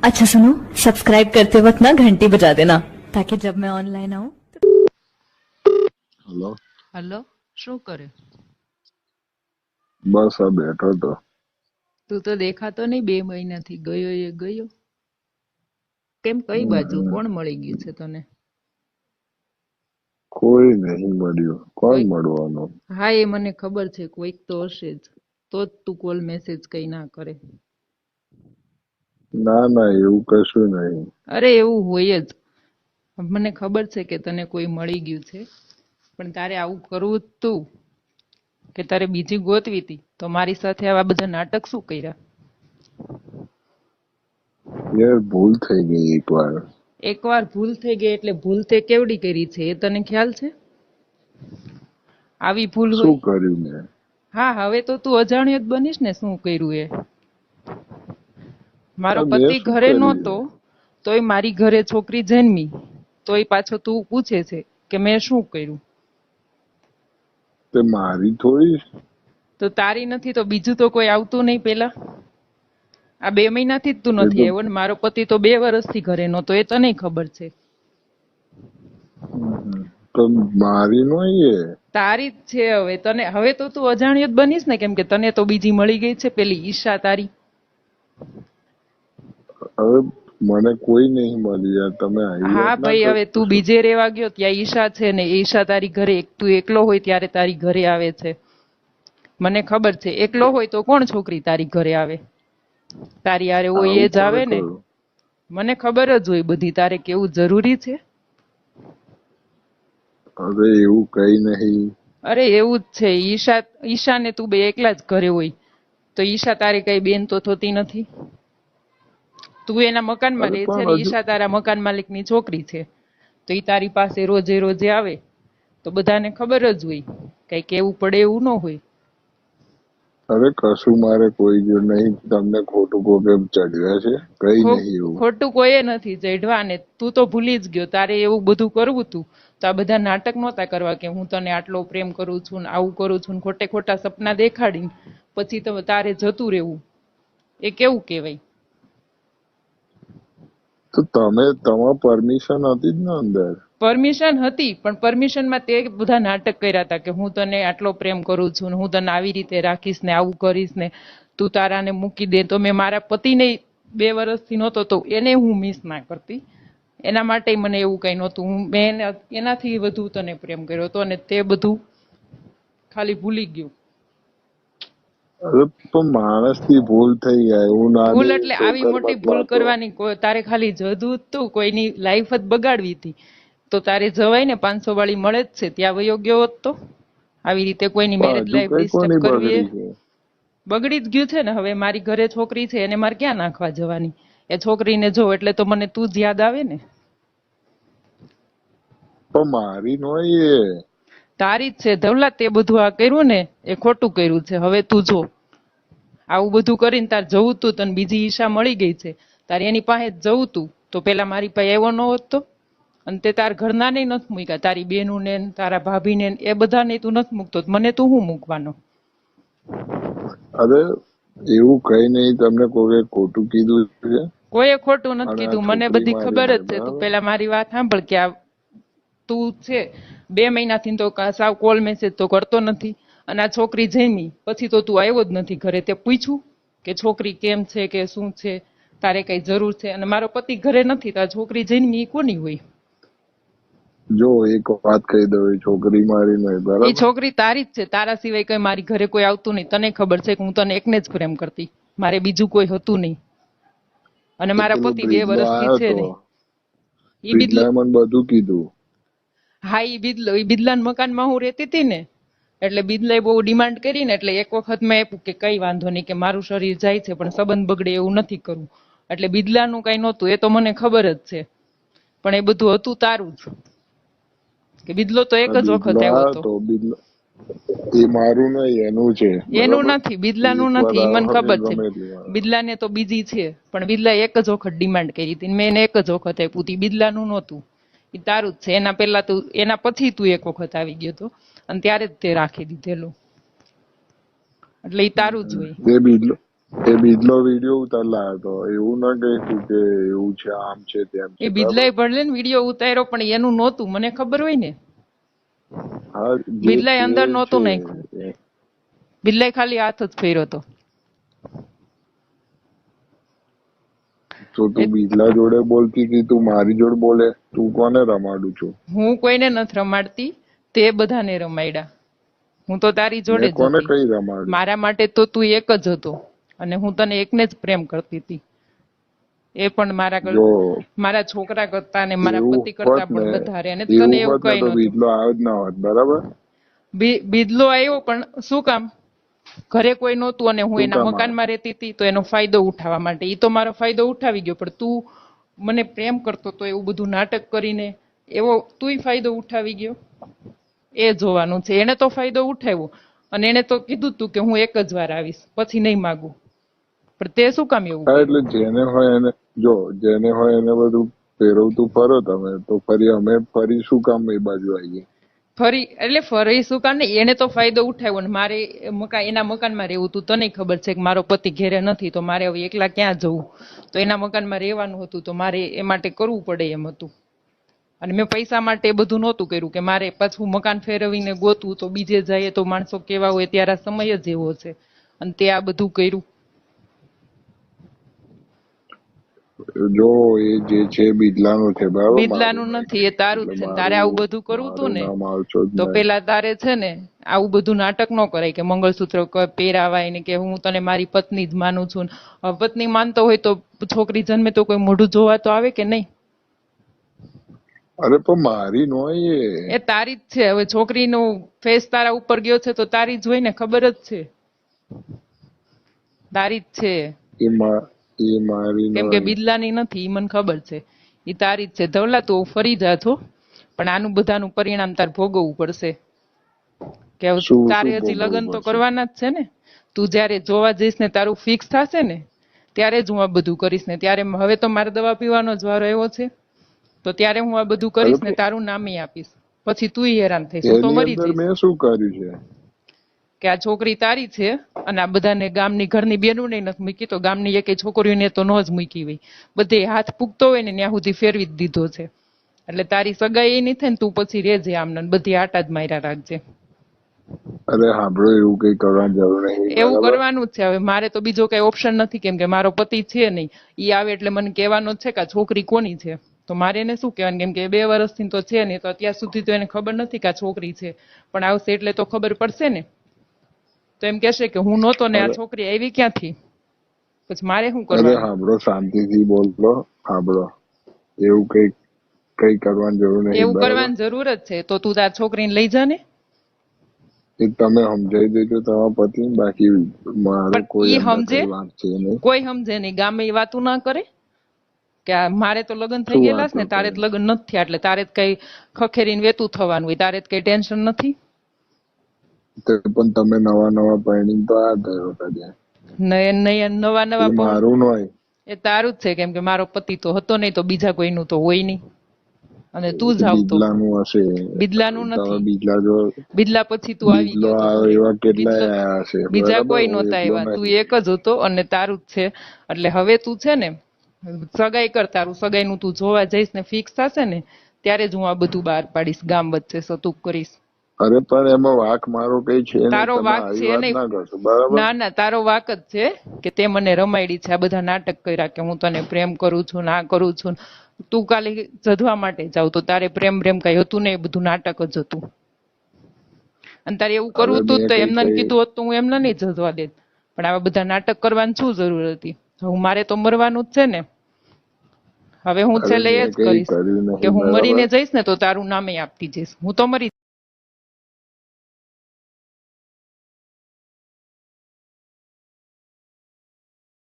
अच्छा सुनो, सब्सक्राइब करते वक्त ना घंटी बजा देना ताकि जब मैं ऑनलाइन आऊँ। હેલો, હલો, શું કરે? બસ આ બેઠો તો. તું તો દેખાતો નહીં 2 મહિનાથી. ગયો એ ગયો કેમ? કઈ બાજુ? કોણ મળી ગયું છે તને? કોઈ નહીં મળ્યું. કોણ કોઈ? મળવાનું? હા, એ મને ખબર છે, કોઈક તો હશે જ. તો જ તું કોલ મેસેજ કઈ ના કરે. ના ના, એવું કશું નહીં. અરે એવું હોય જ. મને ખબર છે કે તને કોઈ મળી ગયું છે, પણ તારે આવું કરવું જ તું કે તારે બીજી ગોતવી હતી તો મારી સાથે આવા બધા નાટક શું કર્યા? યાર ભૂલ થઈ ગઈ એકવાર. એકવાર ભૂલ થઈ ગઈ એટલે ભૂલ તે કેવડી કરી છે એ તને ખ્યાલ છે? આવી ભૂલ શું હોય? કર્યું મેં? હા, હવે તો તું અજાણ્યો જ બનીશ ને શું કર્યું એ. મારો મેં પતિ શું ઘરે કર્યું? નહોતો તોય મારી ઘરે છોકરી જન્મી, તોય પાછો તું પૂછે છે કે મેં શું કર્યું. તે મારી થોડી. તો તારી નથી તો બીજું તો કોઈ આવતું નહીં પેલા? આ 2 મહિનાથી જ તું એ નથી તો આવ્યો ને મારો પતિ તો 2 વર્ષથી ઘરે નહોતો, એ તને ખબર છે. તો મારી નહીં એ. તારી જ છે. હવે તો તું અજાણ્યો જ બનીશ ને, કેમ કે તને તો બીજી મળી ગઈ છે, પેલી ઈશા તારી. હવે મને કોઈ નહીં મળી યાર. તમે આવી હા વાત ના ભાઈ, હવે કરો તું છો. બીજે રહેવા ગયો ત્યાં ઈશા છે ને, ઈશા તારી ઘરે તું એકલો હોય ત્યારે તારી ઘરે આવે છે. મને ખબર છે, એકલો હોય તો કોણ છોકરી તારી ઘરે આવે? તારી હારે હોય આવું એ જ આવે કોણે ને. કહ્યું? મને ખબર જ હોય બધી. તારે કેવું જરૂરી છે? હવે એવું કઈ નહીં. અરે એવું જ છે. ઈશાને તું બે એકલા જ ઘરે હોય તો ઈશા તારી કઈ બેન તો થતી નથી. તું એના મકાનમાં અરે રહે છે પણ ને હજુ ઈશા તારા મકાન માલિકની છોકરી છે, તો ઈ તારી પાસે રોજે રોજે આવે તો બધાને ખબર જ હોય. કઈ કેવું પડે એવું ન હોય. અરે કશું મારે કોઈ જો નહીં. તમને ખોટું કોકે ચડ્યા છે? કઈ નહીં એવું. ખોટું કોઈએ નથી ચઢવા ને. તું તો ભૂલી જ ગયો. તારે એવું બધું કરવું તું તો આ બધા નાટક નહોતા કરવા કે હું તને આટલો પ્રેમ કરું છું ને આવું કરું છું ને ખોટે ખોટા સપના દેખાડીને પછી તો તારે જતું રહેવું. એ કેવું કહેવાય? તો તમારી પરમિશન હતી જ ને અંદર. પરમિશન હતી, પણ પરમિશનમાં તે બધા નાટક કર્યા હતા કે હું તને આટલો પ્રેમ કરું છું ને હું તને આવી રીતે રાખીશ ને આવું કરીશ ને તું તારાને મૂકી દે. તો મેં મારા પતિને 2 વર્ષથી નહોતો તો એને હું મિસ ના કરતી. એના માટે મને એવું કઈ નહોતું. મેં એનાથી વધુ તને પ્રેમ કર્યો હતો અને તે બધું ખાલી ભૂલી ગયું. અરે પણ માણસ થી ભૂલ થઈ જાય એવું ના. ભૂલ એટલે આવી મોટી ભૂલ કરવાની તારે ખાલી જતું તું કોઈની લાઈફ જ બગાડવી હતી તો તારે જવાય ને. 500 વાળી મળે જ છે, ત્યાં વયો ગયો હોત તો. આવી રીતે કોઈની મેરેજ હજુ લાઈફ કઈ ડિસ્ટર્બ કોની કરવી એ બગડી છે? બગડી જ ગયું છે ને. હવે મારી ઘરે છોકરી છે એને મારે ક્યાં નાખવા જવાની? એ છોકરીને જો એટલે તો મને તું જ યાદ આવે ને. પણ મારી નોય એ. તારી જ છે ધવલા. તે બધું આ કર્યું ને એ ખોટું કર્યું છે. હવે તું જો આવું બધું કરીને તાર જવું તું, તને બીજી ઈશા મળી ગઈ છે, તારે એની પાસે જ જવું તું તો પેલા મારી પાસે આવ્યો ન હોત તો? અને તે તાર ઘરના ને નથી મૂક્યા, તારી બેનું ને તારા ભાભીને એ બધાને તું નથી મૂકતો, મને તું શું મૂકવાનો? અરે એવું કઈ નહીં. તમને કોઈ ખોટું કીધું છે? કોઈએ ખોટું નથી અને આ કીધું. મને છોકરી બધી મારી ખબર જ નહીં, છે. તું બરાબર? પેલા મારી વાત સાંભળ કે આ તું છે 2 મહિનાથી તો સાવ કોલ મેસેજ તો કરતો નથી. અને આ છોકરી જઈમી પછી તો તું આવ્યો જ નથી ઘરે. તે પૂછ્યું કે છોકરી કેમ છે કે શું છે, તારે કઈ જરૂર છે? અને મારો પતિ ઘરે નથી તો આ છોકરી જઈમી એ કોની હોય? જો એક વાત કહી દઉં, એ છોકરી મારી નહીં, એ બરાબર? છોકરી તારી જ છે. તારા સિવાય કઈ મારી ઘરે કોઈ આવતું નહીં. તને ખબર છે કે હું તને એકને જ પ્રેમ કરતી, મારે બીજું કોઈ હતું નહીં. અને તો મારા પેલો પતિ 2 બ્રિજલો વર્ષથી આવ્યો છે તો. ને. ઈ બિદલો. બ્રિજલાએ મને બધું કીધું. હા, ઈ બિદલાના મકાનમાં હું રહેતી હતી ને, એટલે બિદલાએ બહુ ડિમાન્ડ કરી ને એટલે એક વખત મેં આપ્યું કે કઈ વાંધો નહીં, કે મારું શરીર જાય છે પણ સંબંધ બગડે એવું નથી કરવું. એટલે બિદલાનું કઈ નહોતું, એ તો મને ખબર જ છે. પણ એ બધું હતું તારું જ. કે બિદલો તો એક જ વખત બ્રિજલો આવ્યો આવ્યો હતો. તો. બ્રિજલો એ મારું નહીં, એનું છે, એનું બરાબર? નથી, બિદલાનું એક વાર નથી, ઈ મને આવે ખબર છે. ગમે એટલી વાર. બિદલાને તો બીજી છે, પણ બિદલાએ એક જ વખત ડિમાન્ડ કરી હતી. મેં એને એક જ વખત આપ્યું હતું. બિદલાનું નહોતું, એ તારું જ છે. એના પહેલા તું, એના પછી તું એક વખત આવી ગયો હતો અને ત્યારે જ તે રાખી દીધેલું. એટલે એ તારું જ હોય. તે બ્રિજલો એ બીજલો વિડીયો ઉતારલા હતો, એવું ન કહેતું કે એવું છે આમ છે તેમ છે. એ બિદલાય ભલે ને વિડીયો ઉતાર્યો પણ એનું નહોતું, મને ખબર હોય ને. હા, જે બિદલાય તે અંદર નહોતું છે. નાખ્યું, બિદલાય ખાલી હાથ જ ફેર્યો હતો. તો તું બીજલા જોડે બોલતી હતી, તું મારી જોડે બોલે, તું કોને રમાડું છું? હું કોઈને નથી રમાડતી, તે બધાને રમાડ્યા. હું તો તારી જોડે મેં જ કોને હતી. કઈ રમાડું? મારા માટે તો તું એક જ હતો અને હું તને એકને જ પ્રેમ કરતી હતી. એ પણ જો મારા છોકરા કરતા ને મારા એવું પતિ કરતા હોત ને, પણ વધારે. અને તને એવું હોત ને કઈ તો નહોતું. બીજલો આવ્યો જ ના હોત, બરાબર? બીજલો આવ્યો પણ શું કામ? ઘરે કોઈ નહોતું અને હું શું એના કામ આવે? મકાનમાં રહેતી હતી, તો એનો ફાયદો ઉઠાવવા માટે. ઈ તો મારો ફાયદો ઉઠાવી ગયો, પણ તું મને પ્રેમ કરતો તો એવું બધું નાટક કરીને એવો તુંય ફાયદો ઉઠાવી ગયો. એ જોવાનું છે. એને તો ફાયદો ઉઠાવ્યો અને એને તો કીધું તું કે હું એક જ વાર આવીશ, પછી નહીં માગું. પણ તે શું કામ એવું હા, કર્યું? એટલે જેને હોય એને, જો જેને હોય એને બધું ફેરવતું ફરો તમે, તો ફરી અમે ફરી શું કામ એ બાજુ આવીએ? ફરી શું કામ ને, એને તો ફાયદો ઉઠાવ્યો ને મારે એના મકાનમાં રહેવું હતું. તને ખબર છે કે મારો પતિ ઘેરે નથી, તો મારે હવે એકલા ક્યાં જવું? તો એના મકાનમાં રહેવાનું હતું, તો મારે એ માટે કરવું પડે એમ હતું. અને મેં પૈસા માટે એ બધું નહોતું કર્યું કે મારે પાછું મકાન ફેરવીને ગોતવું, તો બીજે જઈએ તો માણસો કેવા હોય, ત્યારે આ સમય જ એવો છે. અને તે આ બધું કર્યું. જો એ જે છે બીજલાનું છે, બરાબર? બિદલાનું નથી, એ તારું જ છે. તારે આવું બધું કરવું હતું મારું ને, નામ આવશો જ તો નહીં. પેલા તારે છે ને આવું બધું નાટક ન કરાય કે મંગળસૂત્ર પહેરાવાય ને કે હું તને મારી પત્ની જ માનું છું. હવે પત્ની માનતો હોય તો છોકરી જન્મે તો કોઈ મોઢું જોવા તો આવે કે નહીં? અરે પણ મારી નો એ તારી જ છે. હવે છોકરીનો ફેસ તારા ઉપર ગયો છે તો તારી જ હોય ને, ખબર જ છે. તારી જ છે. એ મારી નો. કેમ કે બિદલાની નથી, ઈ મને ખબર છે. ઈ તારી જ છે. ધવલા તું ફરી જા છો, પણ આનું બધાનું પરિણામ તાર ભોગવવું પડશે. કે શું તારે શું હજી લગ્ન ભોગવવું તો પડશે? કરવાના જ છે ને. તું જયારે જોવા જઈશ ને, તારું ફિક્સ થશે ને, ત્યારે જ હું આ બધું કરીશ ને. ત્યારે હવે તો મારે દવા પીવાનો જ વારો આવ્યો છે, તો ત્યારે હું આ બધું અરે કરીશ ને, તારું નામે આપીશ. પછી તુંય હેરાન થઈશ, હું તો એની મરી અંદર જઈશ. મેં શું કર્યું છે? કે આ છોકરી તારી છે અને આ બધાને ગામની ઘરની બેનું ને નથી મૂકી, તો ગામની એકેય છોકરીઓને તો ન જ મૂકી હોય. બધે હાથ પૂગતો હોય ને ત્યાં સુધી ફેરવી જ દીધો છે. એટલે તારી સગાઈ નહીં થાય ને, તું પછી રેજે આમને, બધી આટા જ માર્યા રાખજે. અરે સાંભળો, એવું કઈ કરવાની જરૂર નહીં, એવું બરાબર? કરવાનું જ છે. હવે મારે તો બીજો કઈ ઓપ્શન નથી, કેમ કે મારો પતિ છે નહીં. ઈ આવે એટલે મને કહેવાનો જ છે કે આ છોકરી કોની છે. તો મારે એને શું કહેવાનું, કેમ કે 2 વર્ષથી તો છે નહીં, તો અત્યાર સુધી તો એને ખબર નથી કે આ છોકરી છે. પણ આવશે એટલે તો ખબર પડશે ને. તો એમ કહેશે કે હું નહોતો ને આ છોકરી આવી ક્યાંથી? પછી મારે શું અરે કરવાનું? સાંભળો, શાંતિથી બોલો. સાંભળો, એવું કઈ કરવાની જરૂર નહીં, એવું બરાબર? કરવાની જરૂર જ છે. તો તું તાર છોકરીને લઈ જા ને. એ તમે સમજાઈ દેજો તમારા પતિ, બાકી મારે પણ કોઈ ઈ અંદર સમજે, કઈ વાત છે નહીં. કોઈ સમજે નહીં. ગામે એ વાતું ના કરે કે આ મારે તો લગ્ન થઈ શું ગયેલા છે વાતો ને, તારે કરે? જ લગ્ન નથી થયા, એટલે તારે જ કઈ ખખેરીને વેતું થવાનું હોય, તારે જ કઈ ટેન્શન નથી. તો પણ તમે નવા પરણીને તો આ થયો હતા. નવા એ મારું નોય. એ તારું જ છે, કેમ કે મારો પતિ તો હતો નહીં, તો બીજા કોઈનું તો હોય નહીં. અને તું જ આવતો. બીજલાનું હશે. બિદલાનું તમે નથી. બીજલા જો, બિદલા પછી તું આવી બીજલો ગયો તો આવે ઘરે. એવા કેટલાય બીજલો આયા હશે, બીજા બરાબર? કોઈ હું નહોતા એકલો આવ્યા, તું નહીં. એક જ હતો અને તારું જ છે. એટલે હવે તું છે ને સગાઈ કર, તારું સગાઈનું તું જોવા જઈશ ને, ફિક્સ થશે ને, ત્યારે જ હું આ બધું બહાર પાડીશ, ગામ વચ્ચે સતુક કરીશ. અરે પણ એમાં વાક મારો કઈ છે નહીં, તારો તમે વાક આવી છે વાત નહીં. ના કરશો, બરાબર? ના ના, તારો વાક જ છે કે તે મને રમાડી છે. આ બધા નાટક કર્યા કે હું તને પ્રેમ કરું છું, ના કરું છું. તું કાલે જધવા માટે જાવ તો તારે પ્રેમ કઈ હતું ને, એ બધું નાટક જ હતું. અને તારે એવું કરવું હતું તો એમને કીધું હોત તો હું એમને નહીં જજવા દેત. પણ આવા બધા નાટક કરવાની શું જરૂર હતી? હું મારે તો મરવાનું જ છે ને. હવે હું છેલ્લે એ જ કરીશ કે હું મરીને જઈશ ને, તો તારું નામે આપતી જઈશ. હું તો મરી